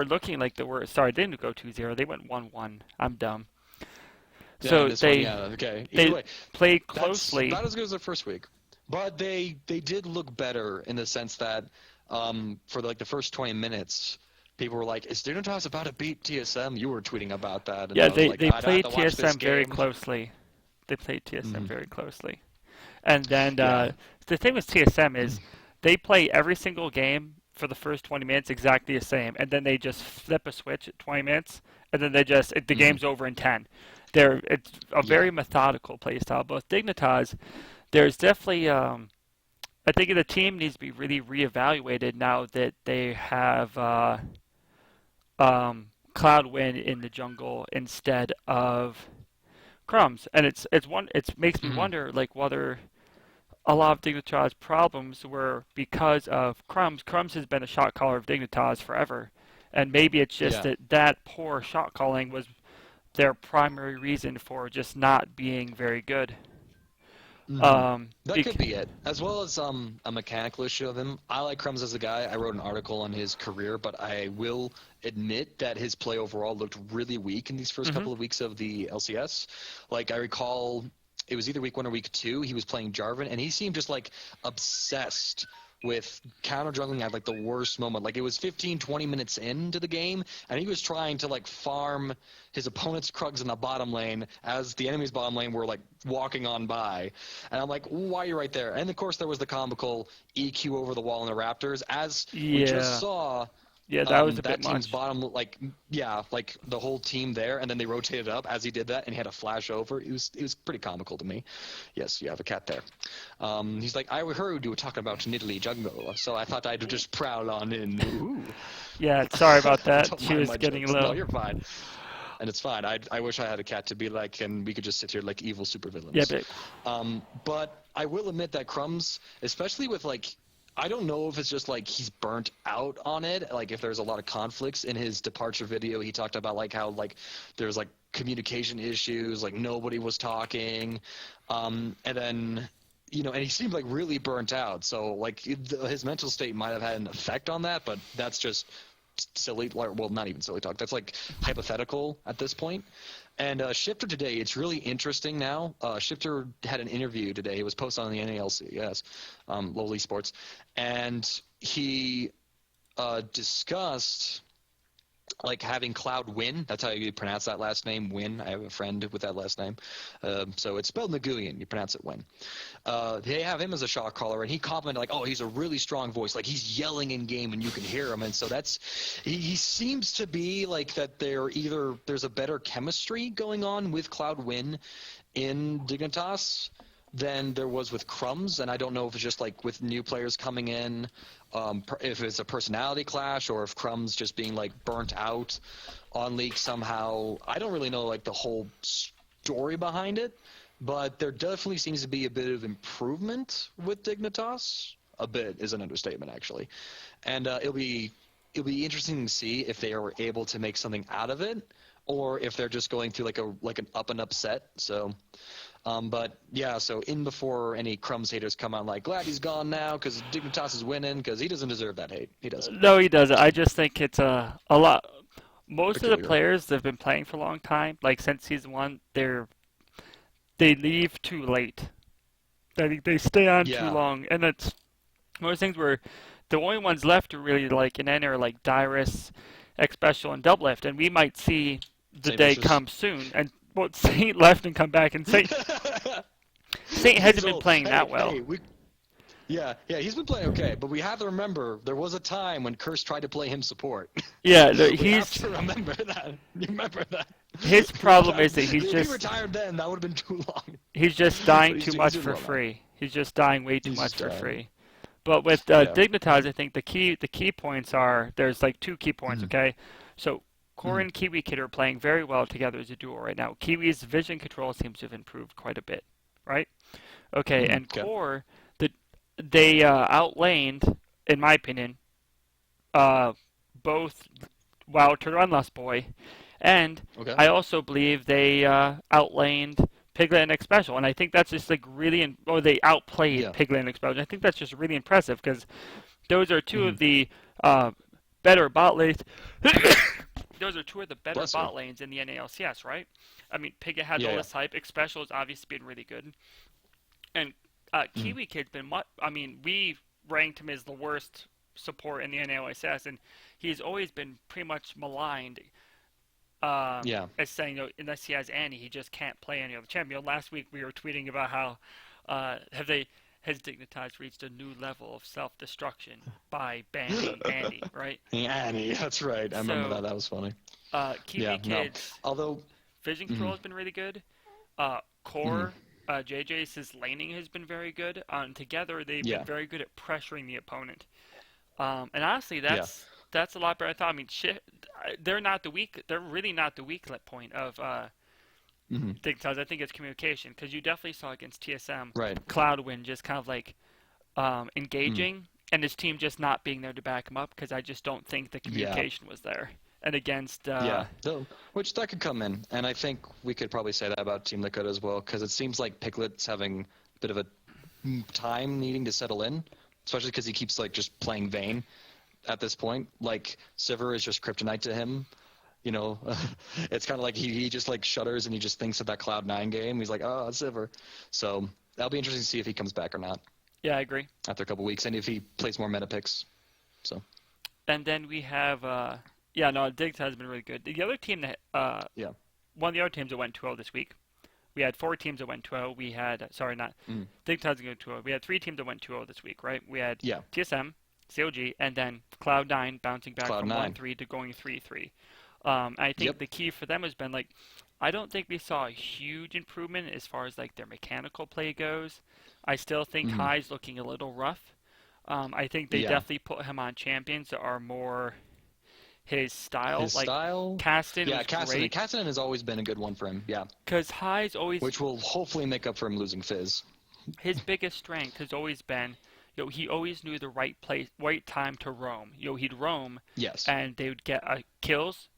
are looking like the worst. Sorry, they didn't go 2-0. They went 1-1. I'm dumb. Yeah, in So this one, they yeah, okay. Either they way, played that's closely. not as good as their first week, but they did look better in the sense that for like the first 20 minutes, people were like, "Is Dignitas about to beat TSM?" You were tweeting about that, and Yeah, I was they like, they "I have played to watch this TSM very game." closely. They played TSM Hmm. very closely. And then Yeah. the thing with TSM is they play every single game for the first 20 minutes exactly the same, and then they just flip a switch at 20 minutes, and then the Hmm. game's over in 10. It's a very Yeah. methodical play style. Both Dignitas, there's definitely I think the team needs to be really reevaluated now that they have Cloudwind in the jungle instead of Crumbs, and it makes me Hmm. wonder like whether a lot of Dignitas' problems were because of Crumbs. Crumbs has been a shot caller of Dignitas forever, and maybe it's just Yeah. that poor shot calling was their primary reason for just not being very good. Hmm. Um, That could bec- be it, as well as a mechanical issue of him. I like Crumbs as a guy. I wrote an article on his career, but I will admit that his play overall looked really weak in these first mhm. couple of weeks of the LCS. Like I recall, it was either week 1 or week 2. He was playing Jarvan, and he seemed just like obsessed with counter jungling at like the worst moment. Like it was 15, 20 minutes into the game, and he was trying to like farm his opponent's Krugs in the bottom lane as the enemy's bottom lane were like walking on by. And I'm like, why are you right there? And of course there was the comical EQ over the wall in the Raptors, as we just Yeah, saw yeah, that was a bit that team's much. bottom, like yeah, like the whole team there, and then they rotated up as he did that, and he had a flash over. It was pretty comical to me. Yes, you have a cat there. He's like, I heard you were talking about Nidalee jungle, so I thought I'd just prowl on in. Ooh. Yeah, sorry about that. Don't She mind was my getting a jokes. No, little. you're fine, and it's fine. I wish I had a cat to be like, and we could just sit here like evil Yeah, supervillains. but But I will admit that Crumbs, especially with like, I don't know if it's just like he's burnt out on it. Like if there's a lot of conflicts in his departure video, he talked about like how like there's like communication issues, like nobody was talking, and then and he seemed like really burnt out. So like his mental state might have had an effect on that, but that's just silly. Well, not even silly talk. That's like hypothetical at this point. And Shifter today, it's really interesting now. Shifter had an interview today. It was posted on the NALCS, Lowly Sports, and he discussed like having Cloud win. That's how you pronounce that last name, Win. I have a friend with that last name. So it's spelled Nagulian. You pronounce it Win. They have him as a shot caller, and he commented like, "Oh, he's a really strong voice. Like he's yelling in game, and you can hear him." And so he seems to be like that. There's a better chemistry going on with Cloud Win in Dignitas than there was with Crumbs, and I don't know if it's just like with new players coming in, if it's a personality clash or if Crumbs just being like burnt out on League somehow. I don't really know like the whole story behind it, but there definitely seems to be a bit of improvement with Dignitas. A bit is an understatement actually, and it'll be interesting to see if they are able to make something out of it, or if they're just going through like an up and upset. So. But yeah, so in before any Crumbs haters come out like, glad he's gone now because Dignitas is winning, because he doesn't deserve that hate. He doesn't. no, he doesn't. Just I just think it's a lot. Most of the peculiar. players that have been playing for a long time, like since season one, they leave too late. I think they stay on too Yeah, long, and it's one of those things where the only ones left are really like an N are like Dyrus, X Special, and Doublelift, and we might see the St. day Vicious. come soon. And well, Saint left and come back, and Saint He's hasn't been old. playing Hey, that hey, well. yeah, he's been playing okay, but we have to remember there was a time when Curse tried to play him support. Yeah, We have he's to remember that. You remember that? his problem is that If he retired then, that would have been too long. he's just But dying he's, too he's much doing for well now. free. He's just dying way too He's much just for free. But with yeah. Dignitas, I think the key points are there's like two key points. Mhm. Okay, so Core Mhm. and Kiwi Kid are playing very well together as a duo right now. Kiwi's vision control seems to have improved quite a bit, right? Okay, Mhm. and Okay. Core they outlaned, in my opinion, uh, both Wild Turtle and Lust Boy, and Okay. I also believe they outlaned Piglet and X-Special, and I think that's just like or they outplayed Yeah. Piglet and X-Special. I think that's just really impressive because those are two Mhm. of the uh, better bot lanes. Those are two of the better Bless you. bot lanes in the NALCS, right? I mean, Piggott had Yeah, all yeah. this hype. Xpecial has obviously been really good, and Mhm. Kiwi Kid's been. I mean, we ranked him as the worst support in the NALCS, and he's always been pretty much maligned. Yeah. As saying, unless he has Annie, he just can't play any other champion. Last week we were tweeting about how have they has Dignitas reached a new level of self-destruction by banning Annie, right? Yeah, Annie, that's right. I remember So that. That was funny. Kiwi Yeah, no. Kids Although, vision control mhm, has been really good. mhm, Core JJ's laning has been very good. And together they've been yeah, very good at pressuring the opponent. And honestly, yeah, that's a lot better. I thought. I mean, shit, they're not the weak. They're really not the weak point of mhm, Dignitas. I think it's communication because you definitely saw against TSM right. Cloudwind just kind of like Mm, engaging, and his team just not being there to back him up because I just don't think the yeah, communication was there. And against yeah. So, which that could come in, and I think we could probably say that about Team Liquid as well, because it seems like Piglet's having a bit of a time needing to settle in, especially because he keeps like just playing Vayne at this point. Like Sivir is just kryptonite to him. You know, it's kind of like he just like shudders and he just thinks of that Cloud9 game. He's like, oh, it's Sivir. So that'll be interesting to see if he comes back or not yeah, I agree. after a couple weeks, and if he plays more meta picks. So And then we have yeah, no, Dignitas has been really good. The other team that yeah, one of the other teams that went 12 this week. We had four teams that went 12. We had sorry, not mm, Dignitas going 12. We had three teams that went 12 this week, right? We had yeah, TSM, COG, and then Cloud9 bouncing back from Cloud9. 1-3 to going 3-3. I think Yep. the key for them has been like, I don't think we saw a huge improvement as far as like their mechanical play goes. I still think Hmm. High's looking a little rough. I think they Yeah. definitely put him on champions that are more his style. His Like style. Caston Yeah, was Cassidy. great Cassidy has always been a good one for him. Yeah, because High's always which will hopefully make up for him losing Fizz. his biggest strength has always been, he always knew the right place, right time to roam. He'd roam, Yes. and they would get kills,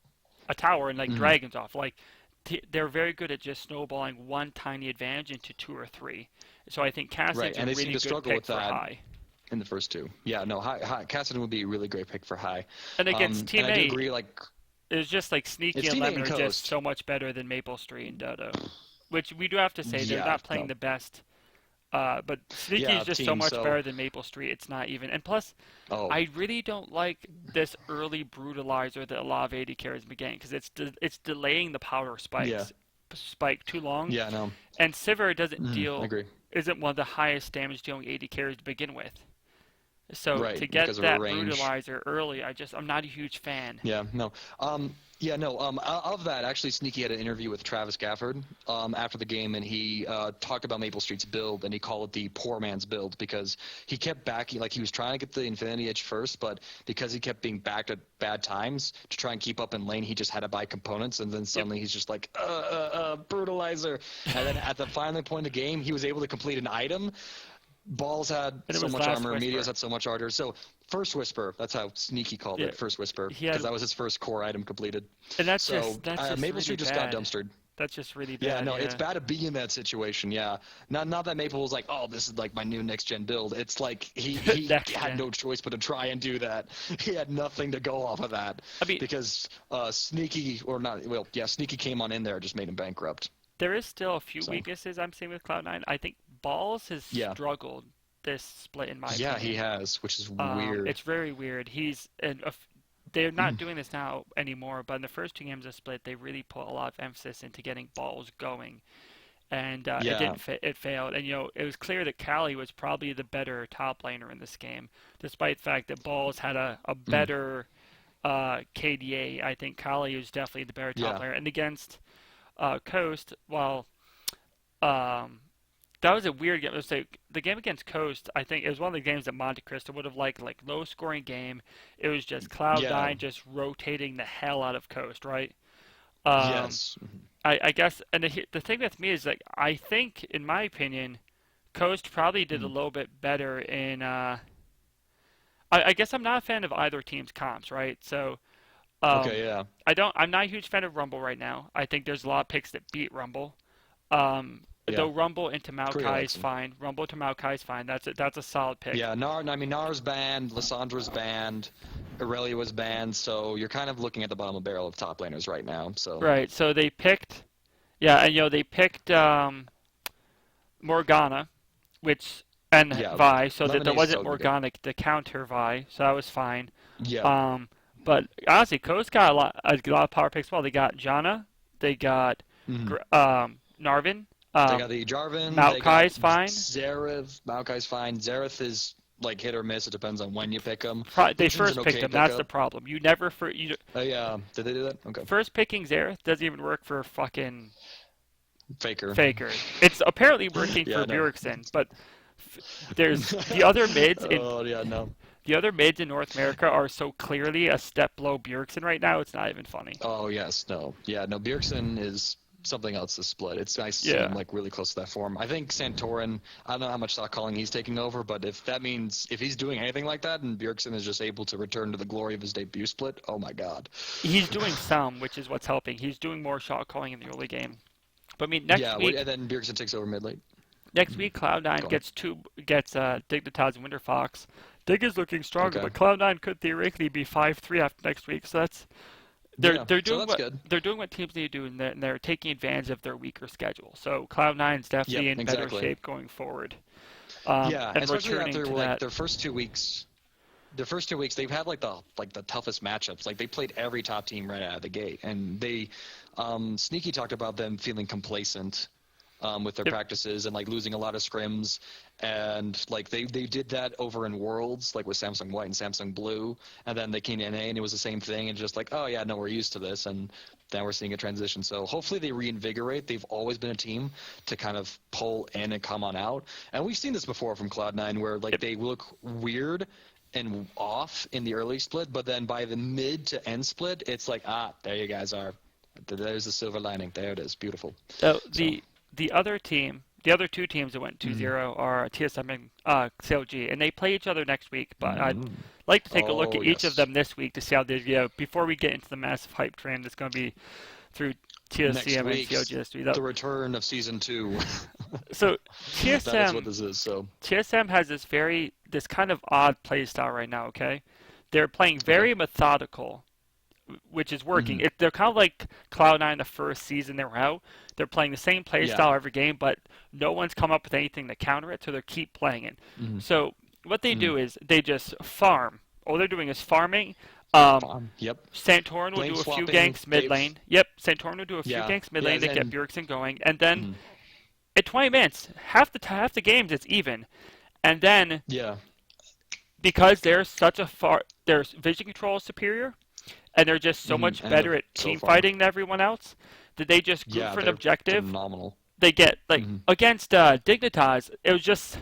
a tower, and like Hmm. dragons off. Like they're very good at just snowballing one tiny advantage into two or three. So I think Right, Cassidy's a and they seem really to good struggle pick with for that High. in the first two. Yeah, no, Cassidy would be a really great pick for High. And against And Team I do 8, agree. Like it was just like it's Sneaky and teammate Lemon and are just Coast. so much better than Maple Street and Dodo. Which we do have to say, they're Yeah, not playing no, the best. But Sneaky yeah, is just so team. much So, better than Maple Street. It's not even. And plus, oh, I really don't like this early brutalizer that a lot of AD carries have been getting because it's delaying the power yeah, spike too long. yeah, no, And Sivir doesn't I agree. isn't one of the highest damage dealing AD carries to begin with. So Right, to because get of her that range. brutalizer early, I'm not a huge fan. Yeah, no. Yeah, no. Of that, actually, Sneaky had an interview with Travis Gafford after the game, and he talked about Maple Street's build, and he called it the poor man's build because he kept backing, like he was trying to get the Infinity Edge first, but because he kept being backed at bad times to try and keep up in lane, he just had to buy components, and then Yep. suddenly he's just like, brutalizer. And then at the final point of the game, he was able to complete an item. Balls had And it so was much Last armor, Meteos Whisper. had so much armor. So First Whisper, that's how Sneaky called Yeah, it, First Whisper, he because had, that was his first core item completed. and So that's just Maple really Street just got bad. dumpstered. That's just really Yeah, bad. no, it's Yeah. bad to be in that situation. Yeah, not that Maple was like, oh, this is like my new next gen build. It's like he Next had gen. no choice but to try and do that. He had nothing to go off of that I mean, because Sneaky or not, well, yeah, Sneaky came on in there, just made him bankrupt. there is still a few So weaknesses I'm seeing with Cloud9. I think Balls has yeah, struggled this split, in my yeah, he opinion. has, which is weird. It's very weird. They're not doing this now anymore, but in the first two games of split, they really put a lot of emphasis into getting Balls going, and it Yeah. didn't fit. It failed, and it was clear that Cali was probably the better top laner in this game, despite the fact that Balls had a Mm, better KDA. I think Cali was definitely the better top yeah. laner, and against Coast, well, um, that was a weird game. It was like the game against Coast. I think it was one of the games that Monte Cristo would have liked, like low scoring game. It was just Cloud Yeah. Nine just rotating the hell out of Coast, right? Um, Yes. I guess, and the thing with me is like I think, in my opinion, Coast probably did a Mhm. little bit better in. I guess I'm not a fan of either team's comps, right? So Okay. um, Yeah. I'm not a huge fan of Rumble right now. I think there's a lot of picks that beat Rumble. Yeah. Though Rumble into Korea Maokai is likes him. fine. Rumble to Maokai is fine. That's a solid pick. Yeah. I mean, Nar's banned. Lyssandra's banned. Aurelia was banned, so you're kind of looking at the bottom of the barrel of top laners right now. So Right. So they picked, yeah, and they picked Morgana, which and yeah, Vi, so that there Lemonade's wasn't so good. Morgana to counter Vi, so that was fine. Yeah. Um, but honestly, Coast got a lot of power picks. Well, they got Janna, they got Mhm. Narvin, They got the Jarvan. They got Maokai's fine. Zereth. Maokai's fine. Zereth is like hit or miss. It depends on when you pick him. They Lucian's an first picked okay him. That's the pickup. problem. You never Yeah. Did they do that? Okay. first picking Xerath doesn't even work for fucking Faker. Faker. It's apparently working Yeah, for no. Bjergsen, but f- there's the other mids in Oh yeah, no. the other mids in North America are so clearly a step below Bjergsen right now. It's not even funny. Oh yes, no. Yeah, no. Bjergsen is something else to split. It's nice to see him Yeah, like really close to that form. I think Santorin. I don't know how much stock calling he's taking over, but if that means if he's doing anything like that, and Bjergsen is just able to return to the glory of his debut split, oh my god. he's doing some, which is what's helping. He's doing more shot calling in the early game. But I mean, Yeah, and then Bjergsen takes over mid late. next week Cloud9 Go on. gets Dignitas and Winter Fox. Dig is looking stronger, Okay. but Cloud9 could theoretically be 5-3 after next week. So that's Yeah, they're so doing that's what good. they're doing what teams need to do, and they're taking advantage of their weaker schedule. So Cloud9 is Yep, definitely in better exactly. shape going forward, Yeah, and especially returning after to like that. their first 2 weeks. The first 2 weeks they've had like the toughest matchups. Like they played every top team right out of the gate, and they Sneaky talked about them feeling complacent with their Yep. practices and like losing a lot of scrims, and like they did that over in Worlds, like with Samsung White and Samsung Blue, and then they came to NA and it was the same thing, and just like, oh yeah, no, we're used to this, and now we're seeing a transition. So hopefully they reinvigorate. They've always been a team to kind of pull in and come on out, and we've seen this before from Cloud9 where like Yep. they look weird and off in the early split, but then by the mid to end split, it's like, there you guys are. There's the silver lining. There it is. Beautiful. So So, the other two teams that went 2-0 are TSM and CLG, and they play each other next week. But I'd mm. like to take a look Oh at each of yes. them this week to see how they go before we get into the massive hype train that's going to be through Next TSM and week's CLG this week. the return of season 2. So That is what TSM this is. So, TSM has this kind of odd play style right now. Okay, they're playing okay. very methodical, which is working. Hmm. They're kind of like Cloud9 the first season they were out. They're playing the same play Yeah. style every game, but no one's come up with anything to counter it, so they keep playing it. Hmm. So what they Hmm. do is they just farm. All they're doing is farming. Um, Farm. Yep. Santorin will Lane do a few swapping. ganks mid They've. lane. Yep, Santorin will do a few Yeah. ganks mid Yeah. lane to get And. Bjergsen going, and then Mhm. at 20 minutes, half the games it's even, and then Yeah. because their vision control is superior, and they're just so much And they're better at so team far. fighting than everyone else that they just group Yeah. for an They're objective. phenomenal. They get like Hmm. against Dignitas, it was just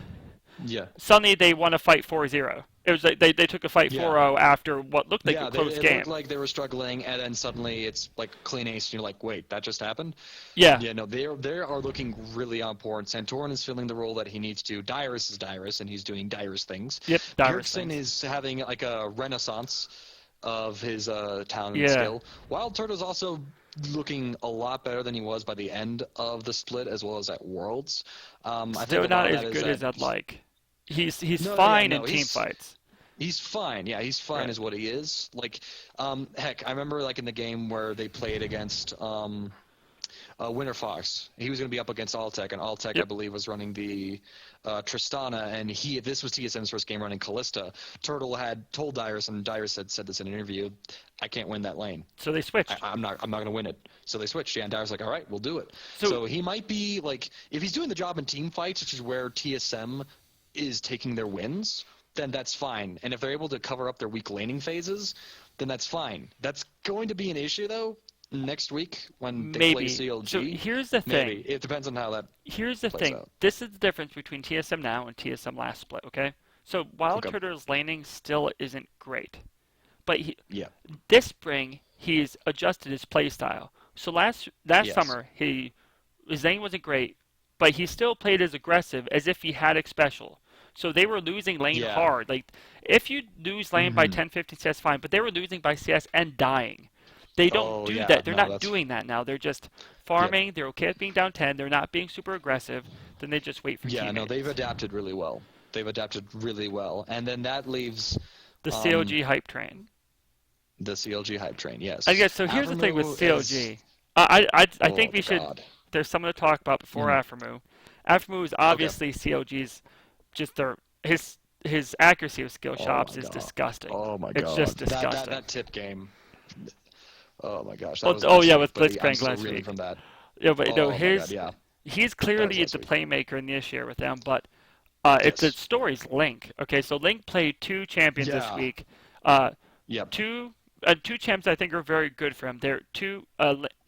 Yeah. suddenly they won a fight 4-0. It was like they took a fight Yeah. 4-0 after what looked like a Yeah, close it game. looked like they were struggling, and then suddenly it's like clean ace, and you're like, wait, that just happened? Yeah, Yeah, no, they are looking really on point. Santorin is filling the role that he needs to. Dyrus is Dyrus, and he's doing Dyrus things. yep, Dyrus Bjergsen things. is having like a renaissance of his talent and Yeah, skill. Wild Turtle's also looking a lot better than he was by the end of the split, as well as at Worlds. I think still a lot not of as that is good as that. I'd like. He's No, yeah, fine in no, team fights. he's fine. Yeah, he's fine Right. is what he is. Like, heck, I remember like in the game where they played against Winter Fox. He was going to be up against Alltech, and Alltech, I Yep. believe, was running the Tristana, and this was TSM's first game running Callista. Turtle had told Dyrus, and Dyrus had said this in an interview, I can't win that lane. So they switched. I'm not going to win it. So they switched. Yeah, and Dyrus like, all right, we'll do it. So So he might be like, if he's doing the job in team fights, which is where TSM is taking their wins, then that's fine. And if they're able to cover up their weak laning phases, then that's fine. That's going to be an issue though next week when they play maybe. So CLG. here's the Maybe thing. it depends on how that Here's the plays thing. out. This is the difference between TSM now and TSM last split. Okay. So Wild Okay. Turtle's laning still isn't great, but Yeah. this spring he's adjusted his play style. So last Yes. summer his lane wasn't great, but he still played as aggressive as if he had X special. So they were losing lane Yeah. hard. Like if you lose lane by Hmm. 10, 15 CS, fine. But they were losing by CS and dying. They don't Oh do yeah. that. They're No, not that's doing that now. They're just yep. farming. They're okay with being down 10. They're not being super aggressive. Then they just wait for Yeah. No, they've teammates. adapted really well. They've adapted really well, and then that leaves The um, COG hype train. The CLG hype train, I yes. guess so. Here's the thing with Aphromoo is, CLG. I oh think we my should. god. There's something to talk about before Mm, Aphromoo. Aphromoo is okay. obviously CLG's. Just their his accuracy of skill Oh shops my is god. disgusting. Oh my It's just god. That disgusting. that tip game. Oh my gosh, that Well, was oh last yeah, week, with but I'm Blitzcrank still last reeling week. from that. Yeah, but no, Oh my god, his yeah. he's That was clearly last the week. playmaker in this year with them. But it's the Yes. story's Link. Okay, so Link played two champions this Yeah. week. Uh, Yep. two champs I think are very good for him. They're two.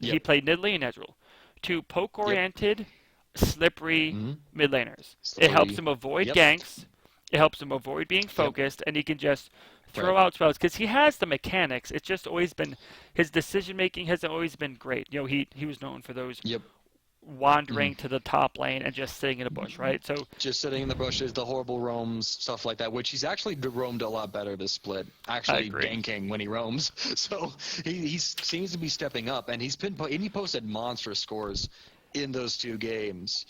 He Yep. played Nidalee and Ezreal, two Yep. poke-oriented, slippery Mm-hmm. mid laners. It helps Slippery. him avoid Yep. ganks. It helps him avoid being Yep. focused, and he can just Right. throw out spells because he has the mechanics. It's just always been his decision making hasn't always been great. He was known for those Yep. Mm-hmm. wandering to the top lane and just sitting in a bush, right? So Just sitting in the bushes, the horrible roams, stuff like that, which he's actually roamed a lot better this split, I actually agree. ganking when he roams. So he seems to be stepping up, and he posted monstrous scores in those two games.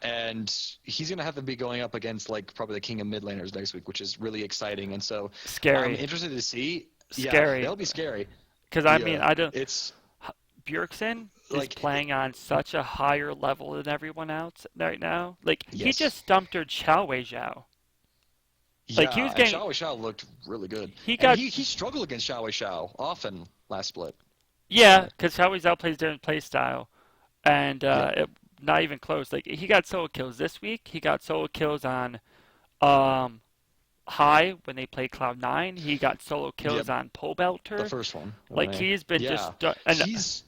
And he's going to have to be going up against like probably the king of mid laners next week, which is really exciting. And so I'm scary, interested to see. Yeah, scary. that'll be scary. Because I mean, Yeah, I don't. it's Bjergsen is like, playing on such a higher level than everyone else right now. Like he just yes. stumped Xiao Wei Zhao. Like he Yeah, was and getting. Xiao Xiao looked really good. He And got. he struggled against Xiao Xiao often last split. Yeah, So, because Xiao Wei Zhao plays different play style, and yep. not even close. Like he got solo kills this week. He got solo kills on um high when they play Cloud9. He got solo Yep. kills on Pole The Belter. first one. Like he's been Yeah. just and He's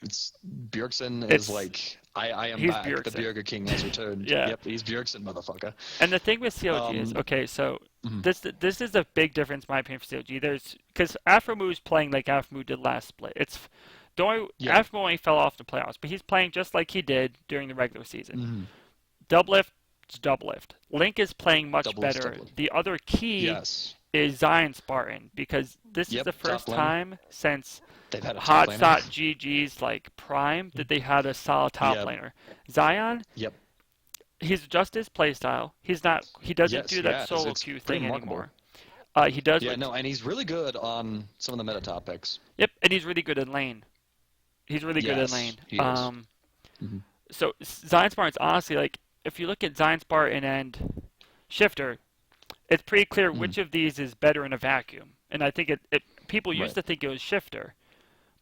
it's Bjergsen is it's like I am he's back. The Bjergsen. Bjerger King has returned. Yeah. Yep, he's Bjergsen, motherfucker. And the thing with COG is, Um, okay, so mhm. this is a big difference, in my opinion, for COG. There's because Afromoo's playing like Afromoo did last split. Don't Yeah. Afromoo only fell off the playoffs, but he's playing just like he did during the regular season. Hmm. Double lift, double lift. Link is playing much Double lift, better. double lift. The other key Yes. is Zion Spartan because this is Yep. the Top first lane. time since They've had a top laner. Hotshot GG's like prime that they had a solid top Yep. laner. Zion, Yep. he's just his playstyle. He's not. He doesn't Yes. do that Yeah. solo It's queue pretty thing remarkable. anymore. He does Yeah. what. No, and he's really good on some of the meta topics. Yep, and he's really good in lane. He's really good in Yes, lane. he is. Hmm. So Zion Spartan's honestly like if you look at Zion Spartan and Shifter, it's pretty clear Hmm. which of these is better in a vacuum. And I think it people used Right. to think it was Shifter,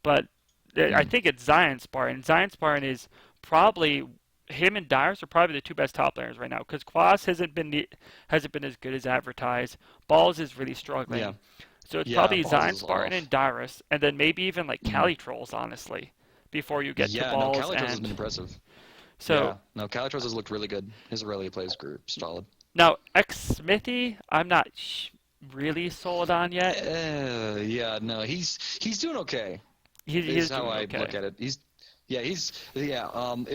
but I Hmm. think it's Zion Spartan. Zion Spartan is probably him and Dyrus are probably the two best top players right now because Quas hasn't been as good as advertised. Balls is really Yeah. struggling. So it's Yeah. probably Balls Zion is Spartan off. and Dyrus, and then maybe even like Hmm. Cali Trolls, honestly, before you get to Yeah. No, Balls Calytros has been and impressive. so Yeah. No, Calytros has looked really good. His Aurelia plays group solid. now X Smithy, I'm not really sold on yet. Yeah, no, he's doing okay. He's Is how doing I okay. look at it. It'll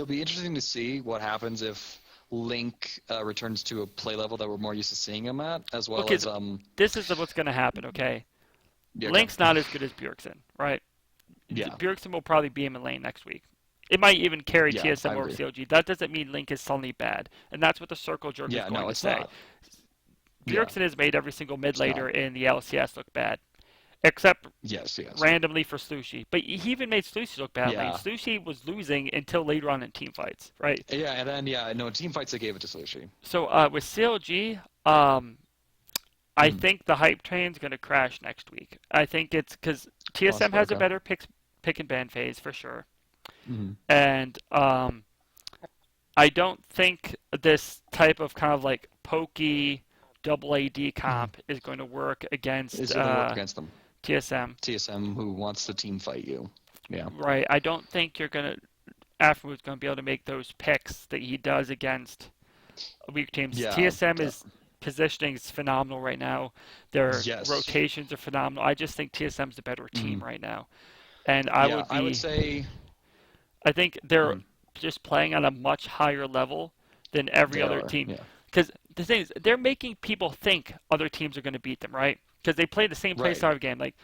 be interesting to see what happens if Link returns to a play level that we're more used to seeing him at, as well Okay, as this is what's going to happen. Okay, yeah, okay. Link's not as good as Bjergsen, right? Yeah, Bjergsen will probably be him in lane next week. It might even carry yeah, TSM I over agree. COG. That doesn't mean Link is suddenly bad, and that's what the circle jerk is Yeah, going no, to it's say. not. Yeah, Bjergsen has made every single mid it's not. laner in the LCS look bad, except Yes, yes. randomly for Slushie. But he even made Slushie look bad lane. Yeah, Slushie was losing until later on in team fights, right? yeah, and then no team fights they gave it to Sushi. So with CLG, I Mm. think the hype train's going to crash next week. I think it's because TSM Possibly, has a okay. better pick and ban phase for sure, Mm-hmm. and I don't think this type of kind of like pokey double AD comp is going to work against Is it gonna work against them? TSM. TSM who wants to team fight you? Yeah. Right. I don't think you're gonna afterwards going to be able to make those picks that he does against weak teams. Yeah. TSM is positioning is phenomenal right now. Their Yes. rotations are phenomenal. I just think TSM's the better team Mhm. right now, and Yeah, I would say I think they're mm, just playing on a much higher level than every they other are. team. Yeah. Because the thing is, they're making people think other teams are going to beat them, right? Because they play the same play Right. style of game. Like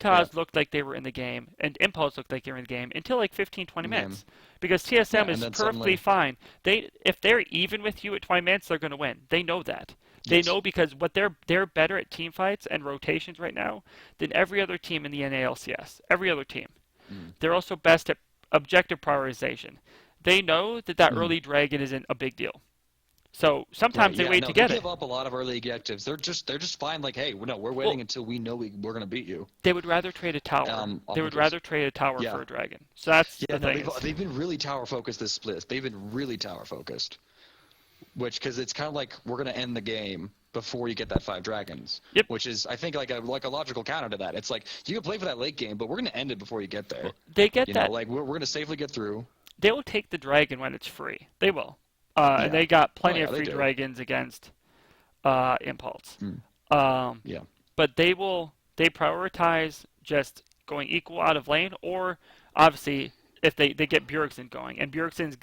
Yeah. Dignitas looked like they were in the game, and Impulse looked like they were in the game until like 15, 20 Yeah. minutes. Because TSM Yeah, is and then perfectly suddenly, fine. If they're even with you at 20 minutes, they're going to win. They know that. They Yes. know because what they're better at team fights and rotations right now than every other team in the NALCS. Every other team. Mm. They're also best at objective prioritization. They know that that Mm. early dragon isn't a big deal. So Right. sometimes they Yeah. wait No, to they get it. give up a lot of early objectives. They're just fine. Like, hey, no, we're Well, waiting until we know we're gonna beat you. they would rather trade a tower. They would Offensives. rather trade a tower Yeah. for a dragon. So that's Yeah. the No, thing they've is, they've been really tower focused this split. They've been really tower focused. Which because it's kind of like we're gonna end the game before you get that 5 dragons. yep, Which is I think like a logical counter to that. It's like you can play for that late game, but we're gonna end it before you get there. they get You know, that. like we're gonna safely get through. They will take the dragon when it's free. They will. And Yeah. they got Oh plenty yeah, of they free do. dragons against Impulse. Mm. Um, Yeah. but they prioritize just going equal out of lane, or obviously if they get Bjergsen going, and Bjergsen's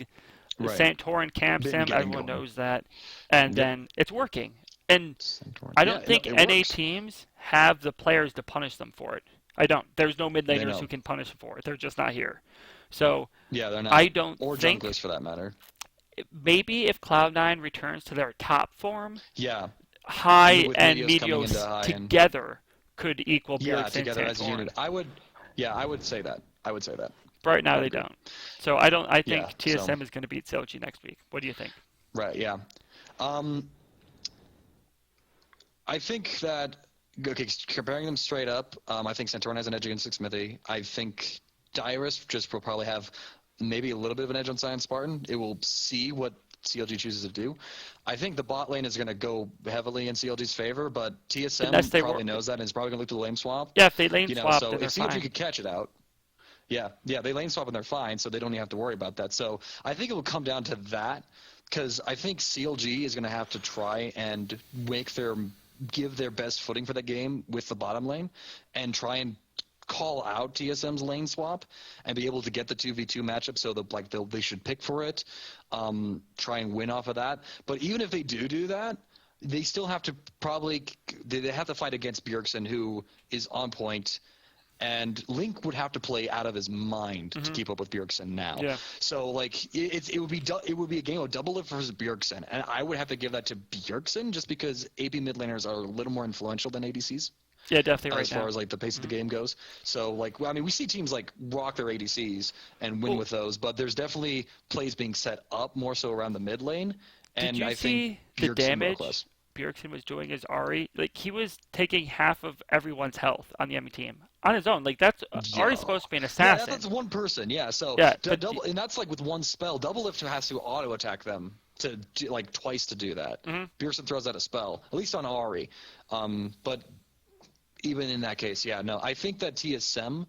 Right. Santorin camps Been him. getting Everyone going. knows that, and Yep. then it's working. And Centaur. I Yeah, don't no, think it NA works. teams have the players to punish them for it. I don't. There's no mid They laners who don't. can punish them for it. They're just not here. So Yeah, they're I not. don't Or think junglers for that matter. maybe if Cloud9 returns to their top form, Yeah. High With and Meteos coming into Meteos high and together could equal yeah, Bjergsen and together as a Santorin. unit. I would say that. I would say that. But right now I'd they agree. don't. So I don't. I Yeah. think So TSM is going to beat CLG next week. What do you think? right. Yeah. Um, I think that okay, comparing them straight up, I think Santorin has an edge against Smithy. I think Dyrus just will probably have maybe a little bit of an edge on Science Spartan. It will see what CLG chooses to do. I think the bot lane is going to go heavily in CLG's favor, but Unless TSM they were, probably knows that and is probably going to look to the lane swap. yeah, if they lane You know, swap, so then they're if CLG fine. could catch it out, yeah, they lane swap and they're fine, so they don't even have to worry about that. So I think it will come down to that, because I think CLG is going to have to try and give their best footing for the game with the bottom lane, and try and call out TSM's lane swap and be able to get the 2v2 matchup. So they should pick for it, try and win off of that. But even if they do that, they still have to they have to fight against Bjergsen, who is on point. And Link would have to play out of his mind to keep up with Bjergsen now. Yeah. So like it would be a game of double lift versus Bjergsen, and I would have to give that to Bjergsen just because AP mid laners are a little more influential than ADCs Yeah, definitely right as far now. as like the pace of the game goes. So like I mean we see teams like rock their ADCs and win Well, with those, but there's definitely plays being set up more so around the mid lane, did and you I think see the Bjergsen more damage close. Bjergsen was doing as Ari? Like he was taking half of everyone's health on the enemy team on his own. Like that's Ari's Yo. supposed to be an Yeah, assassin. that's one person. Yeah, so Yeah, but double, and that's like with one spell. Double lift has to auto attack them like twice to do that. Mhm. Pearson throws out a spell, at least on Ari. But even in that case, yeah, no, I think that TSM,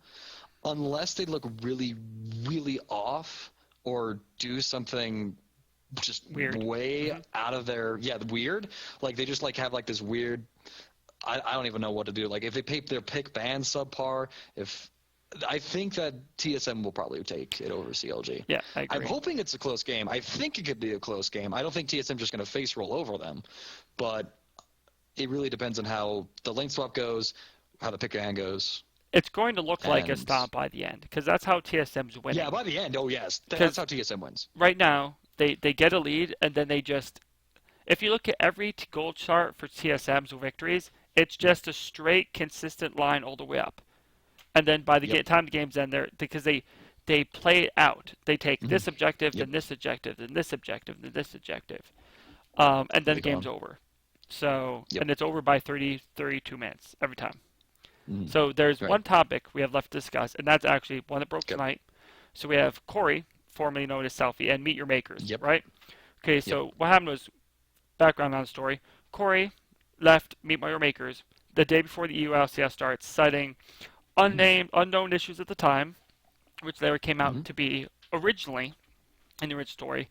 unless they look really, really off or do something just Weird. way out of their weird, like they just like have like this weird. I don't even know what to do. Like if they pick their pick band subpar, if I think that TSM will probably take it over CLG. Yeah, I I'm agree. hoping it's a close game. I think it could be a close game. I don't think TSM just going to face roll over them, but it really depends on how the lane swap goes, how the pick band goes, It's going to look like a and stomp by the end because that's how TSM's winning. yeah, by the end, oh yes, Because that's how TSM wins. right now they get a lead and then they just if you look at every gold chart for TSM's victories, it's just a straight consistent line all the way up. And then by the Yep. time the game's end, because they play it out. They take this objective, Yep. then this objective, then this objective, then this objective, and then They the go game's on. over. So Yep. and it's over by 30, 32 minutes every time. Mhm. So there's Right. one topic we have left to discuss, and that's actually one that broke Yep. tonight. So we have Corey, formerly known as Selfie, and Meet Your Makers, Yep. right? Okay, so what happened was, background on the story, Corey left Meet Your Makers the day before the EULCS starts, citing unknown issues at the time, which later came out to be originally, in the original story,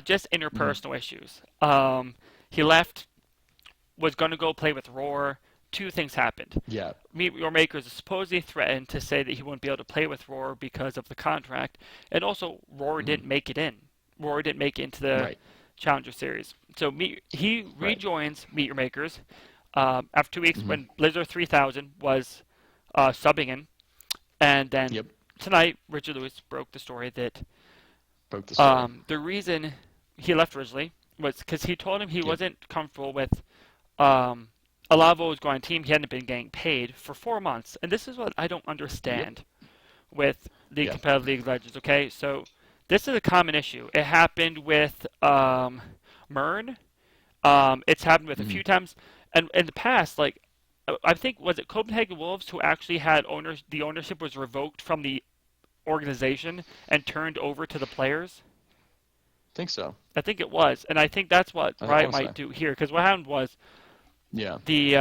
just interpersonal issues. He left, was going to go play with Roar. Two things happened. Yeah. Meet Your Makers supposedly threatened to say that he wouldn't be able to play with Roar because of the contract, and also Roar didn't make it in. Roar didn't make it into the Right. Challenger Series. So he Right. rejoins Meet Your Makers after 2 weeks when Blizzard 3000 was subbing in, and then Yep. tonight Richard Lewis broke the story that Broke the story. the reason he left originally was because he told him he wasn't comfortable with um, a lot of what was going on team, he hadn't been getting paid for 4 months. And this is what I don't Yep. understand with the Yeah. competitive League of Legends, okay? So this is a common issue. It happened with Mern. It's happened with a Hmm. few times. And in the past, like, I think, was it Copenhagen Wolves who actually had owners, the ownership was revoked from the organization and turned over to the players? Think so. I think it was. And I think that's what I Riot want to might say. do here. Because what happened was Yeah. the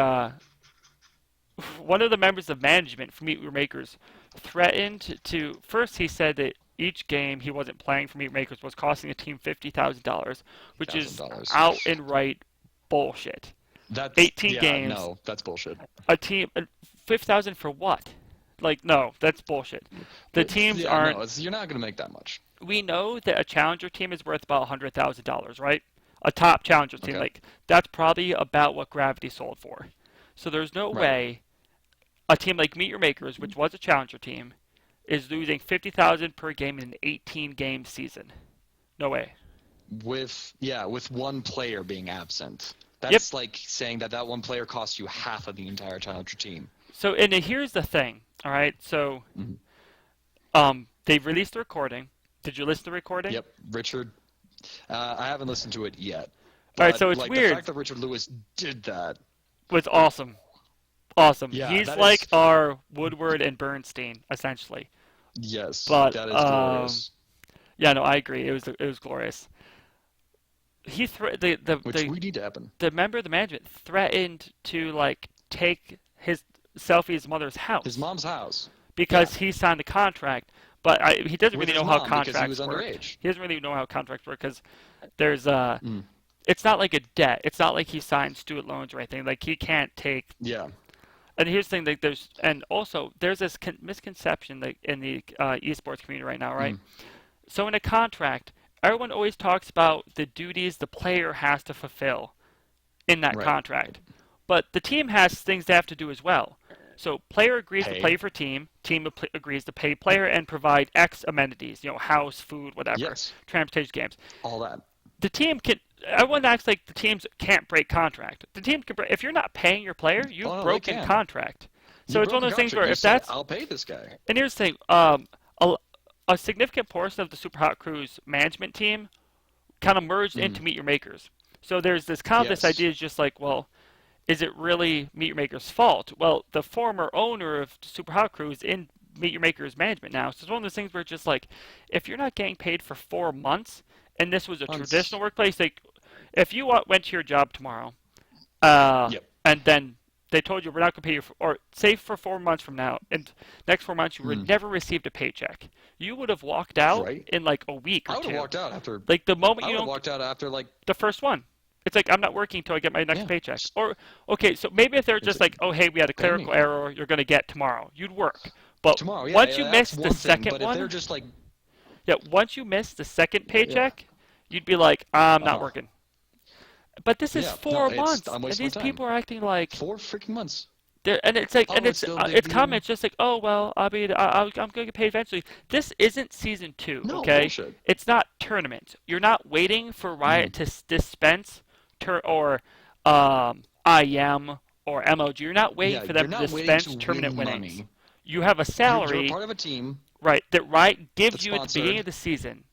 one of the members of management from Meet Your Makers threatened to. First, he said that each game he wasn't playing for Meet Your Makers was costing the team $50,000, which thousand is dollars. out and right bullshit. That's 18 yeah. games, No, that's bullshit. a team, 50,000 for what? Like, no, that's bullshit. The teams Yeah. aren't. No, you're not gonna make that much. We know that a challenger team is worth about $100,000, right? A top challenger team, Okay. like that's probably about what Gravity sold for. So there's no Right. way a team like Meet Your Makers, which was a challenger team, is losing 50,000 per game in an 18 game season. No way. With one player being absent. Yep. That's like saying that that one player costs you half of the entire challenger team. So and here's the thing. All right. So Mhm. they've released the recording. Did you listen to the recording? Yep, Richard. I haven't listened to it yet, All right. but So it's like the weird. fact that Richard Lewis did that. Was awesome. Awesome. Yeah, He's that like is. our Woodward and Bernstein essentially. Yes, But that is glorious. yeah, no, I agree. It was glorious. Which we need to happen. The member of the management threatened to like take his Selfie's mother's His house mom's house. Yeah, because he signed a contract, but he doesn't with really his know how mom because he contracts was work. underage. He doesn't really know how contracts work because there's Mm. it's not like a debt. It's not like he signed student loans or anything. Like he can't take. Yeah. And here's the thing: like and also there's this misconception like in the esports community right now, right? Mm. So in a contract, everyone always talks about the duties the player has to fulfill in that Right. contract. But the team has things they have to do as well. So player agrees to Pay. play for team, agrees to pay player and provide X amenities, house, food, whatever, Yes. transportation games. All that. The team can. Everyone acts like the teams can't break contract. The team can break. If you're not paying your player, you've Oh no, they broken can. contract. So You it's one broke of a those things contract. where You if said, that's "I'll pay this guy." and here's the thing, a significant portion of the Super Hot Crews management team kind of merged Mm. into Meet Your Makers. So there's this kind of this Yes. idea is just like, well, is it really Meet Your Maker's fault? Well, the former owner of Super Hot Crew is in Meet Your Maker's management now. So it's one of those things where it's just like, if you're not getting paid for 4 months, and this was a Months. traditional workplace, like, if you went to your job tomorrow, Yep. and then they told you we're not going to pay you, or say for 4 months from now, and next 4 months you would Mm. never received a paycheck, you would have walked out Right. in like a week or I would have two. walked out after. Like the moment I you would have don't walked out after like. the first one. It's like I'm not working until I get my next Yeah. paycheck. Or okay, so maybe if they're It's just like, oh hey, we had a pay me clerical error, you're gonna get tomorrow. You'd work. But tomorrow. Yeah, once yeah, you that's miss the one thing. second But if they're one, just like, yeah, once you miss the second yeah, paycheck, you'd be like, I'm not uh, working. But this is yeah, no, four it's months, I'm and wasting my these time. people are acting like 4 freaking months. and it's like, and Oh, it's still a big it's common. deal. It's just like, oh well, I mean, I'm gonna get paid eventually. This isn't season two, No okay? bullshit. It's not tournament. You're not waiting for Mm. Riot to dispense or IM or MOG. You're not waiting Yeah, for you're them to not waiting dispense to tournament win winnings. money. You have a You're a salary, part of a team right? That Riot gives that's you at the beginning sponsored, of the season.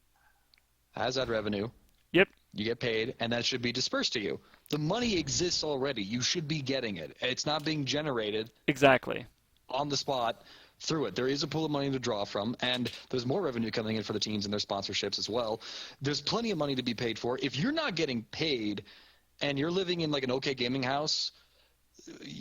has that revenue. Yep, You get paid, and that should be dispersed to you. The money exists already. You should be getting it. It's not being generated exactly. on the spot through it. There is a pool of money to draw from, and there's more revenue coming in for the teams and their sponsorships as well. There's plenty of money to be paid for. If you're not getting paid and you're living in like an OK gaming house,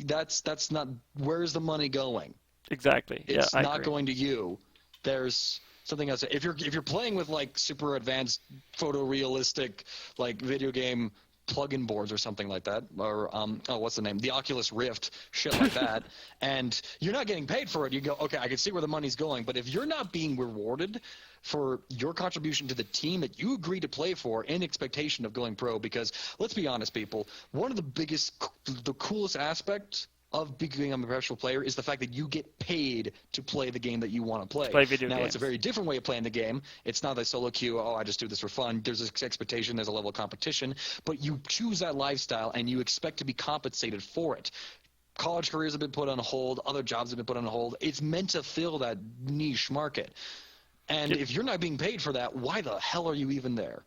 that's not where's the money going? Exactly. Yeah, It's I not agree. going to you. There's something else. If you're playing with like super advanced photorealistic like video game plug-in boards or something like that, or what's the name? The Oculus Rift, shit like that, and you're not getting paid for it, you go, okay, I can see where the money's going, but if you're not being rewarded for your contribution to the team that you agree to play for in expectation of going pro, because let's be honest, people, one of the biggest, the coolest aspect of becoming a professional player is the fact that you get paid to play the game that you want to To play. play video Now, it's a games. very different way of playing the game. It's not a solo queue, oh, I just do this for fun. There's this expectation, there's a level of competition, but you choose that lifestyle and you expect to be compensated for it. College careers have been put on hold, other jobs have been put on hold. It's meant to fill that niche market. And Yep. if you're not being paid for that, why the hell are you even there?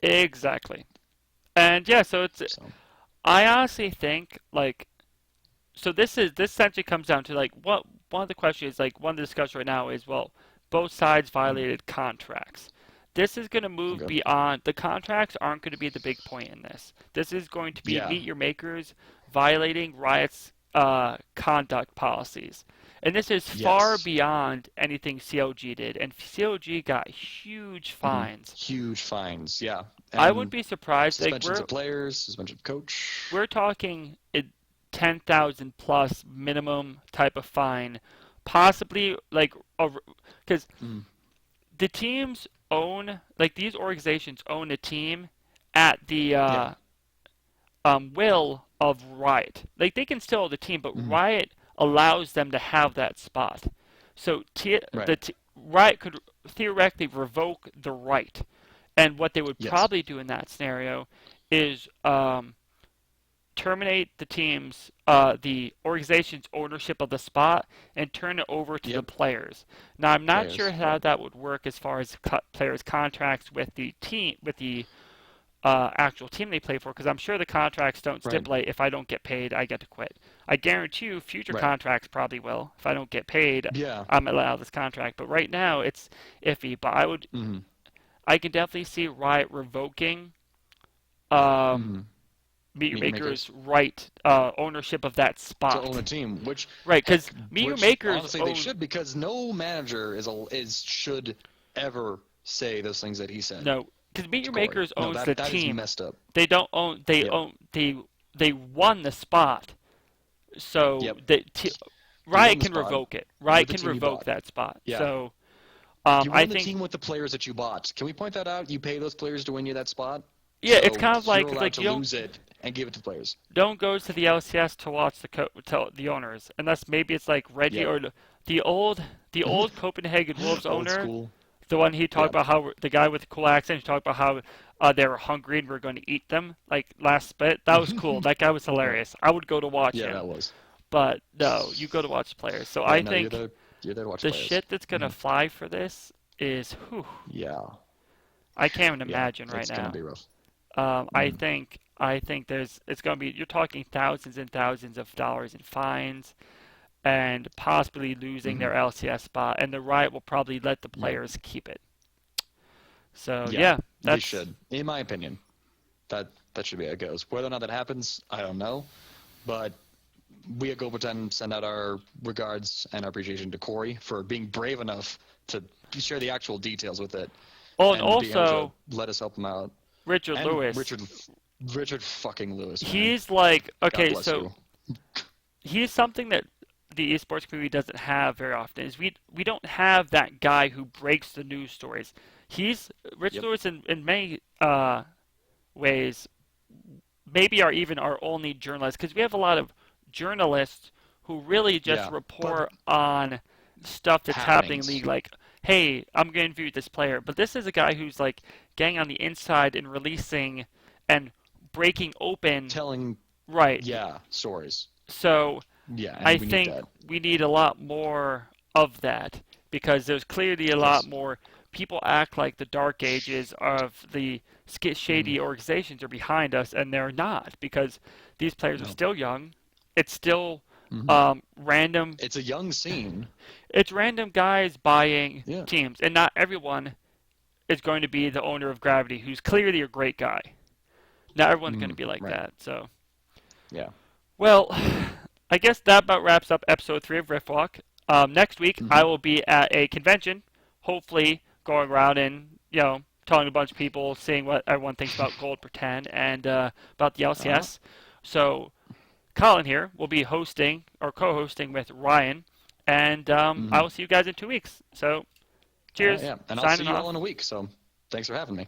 Exactly. And yeah, so it's So, I honestly think like so this essentially comes down to like what one of the questions like one of the discussion right now is well both sides violated contracts. This is going to move okay. beyond the contracts aren't going to be the big point in this. This is going to be Yeah. meet your makers violating Riot's conduct policies. And this is far Yes. beyond anything CLG did. And CLG got huge Hmm. fines. Huge fines. Yeah. I would And be surprised. Like suspensions of players, suspension of coach. we're talking 10,000 plus minimum type of fine, possibly like because Mm. the teams own like these organizations own a team at the Yeah. will of Riot. Like they can still own the team, but Hmm. Riot allows them to have that spot. So Right. Riot could theoretically revoke the right, and what they would Yes. probably do in that scenario is terminate the team's the organization's ownership of the spot and turn it over to the Yep. players. Now I'm not sure Players. how Right. that would work as far as players' contracts with the team with the actual team they play for because I'm sure the contracts don't Right. stipulate if I don't get paid I get to quit. I guarantee you future Right. contracts probably will. If I don't get paid Yeah. I'm allowed this contract. But right now it's iffy. But Hmm. I can definitely see Riot revoking um, Hmm. Meet Your Meet your Maker's makers right ownership of that to own spot. a team, which Right, heck, because Meet Your which Makers honestly they own should, because no manager is should ever say those things that he said no, because Meet to Your Corey. Makers No, owns the that is team. messed up. They don't own. They Yep. own. They won the spot. So Yep. You won Riot the can spot revoke it. with Riot the can team you revoke bought. that spot. Yeah. So You I won the think team with the players that you bought. Can we point that out? You pay those players to win you that spot, yeah, it's so kind of you're like allowed to you lose it and give it to players. don't go to the LCS to watch to the owners unless maybe it's like Reggie Yep. or the old Copenhagen Wolves Old owner. school. The one he talked Yep. about how the guy with the cool accent he talked about how they were hungry and we are going to eat them like last spit. That was cool. That guy was Yeah. hilarious. I would go to watch Yeah, him. that was. But no, you go to watch the players. So Yeah, I no, think you're there to watch the players. shit that's gonna Hmm. fly for this is whew, Yeah. I can't even Yeah. imagine right It's gonna now. be rough. I Hmm. think I think there's it's gonna be you're talking thousands and thousands of dollars in fines and possibly losing Hmm. their LCS spot, and the Riot will probably let the Right. players keep it. So Yeah. yeah, They that's should, in my opinion. That should be how it goes. Whether or not that happens, I don't know. But we at GoPretend send out our regards and our appreciation to Corey for being brave enough to share the actual details with it oh, and and being able also to let us help him out. Richard And Lewis. Richard fucking Lewis, man. He's like God okay, bless so you. he's something that the esports community doesn't have very often is we don't have that guy who breaks the news stories. He's Rich Yep. Lewis in many ways maybe are even our only journalist because we have a lot of journalists who really just Yeah. But report on stuff that's happening in the happenings. league like hey I'm going to interview this player but this is a guy who's like getting on the inside and releasing and breaking open Telling, right yeah, stories. so Yeah, I and we need think that. we need a lot more of that because there's clearly a lot Yes. more. People act like the dark ages of the Mm. shady organizations are behind us, and they're not because these players are No. still young. It's still Hmm. random. It's a young scene. It's random guys buying Yeah. teams, and not everyone is going to be the owner of Gravity, who's clearly a great guy. Not everyone's going to be like Right. that. So, Yeah. well, I guess that about wraps up episode 3 of Riftwalk. Next week, Hmm. I will be at a convention, hopefully going around and, telling a bunch of people, seeing what everyone thinks about Gold Pretend and about the Uh-huh. LCS. So, Colin here will be hosting or co-hosting with Ryan, and I Hmm. will see you guys in 2 weeks. So, All right, cheers. yeah. And I'll see Signing you all off. in a week. So thanks for having me.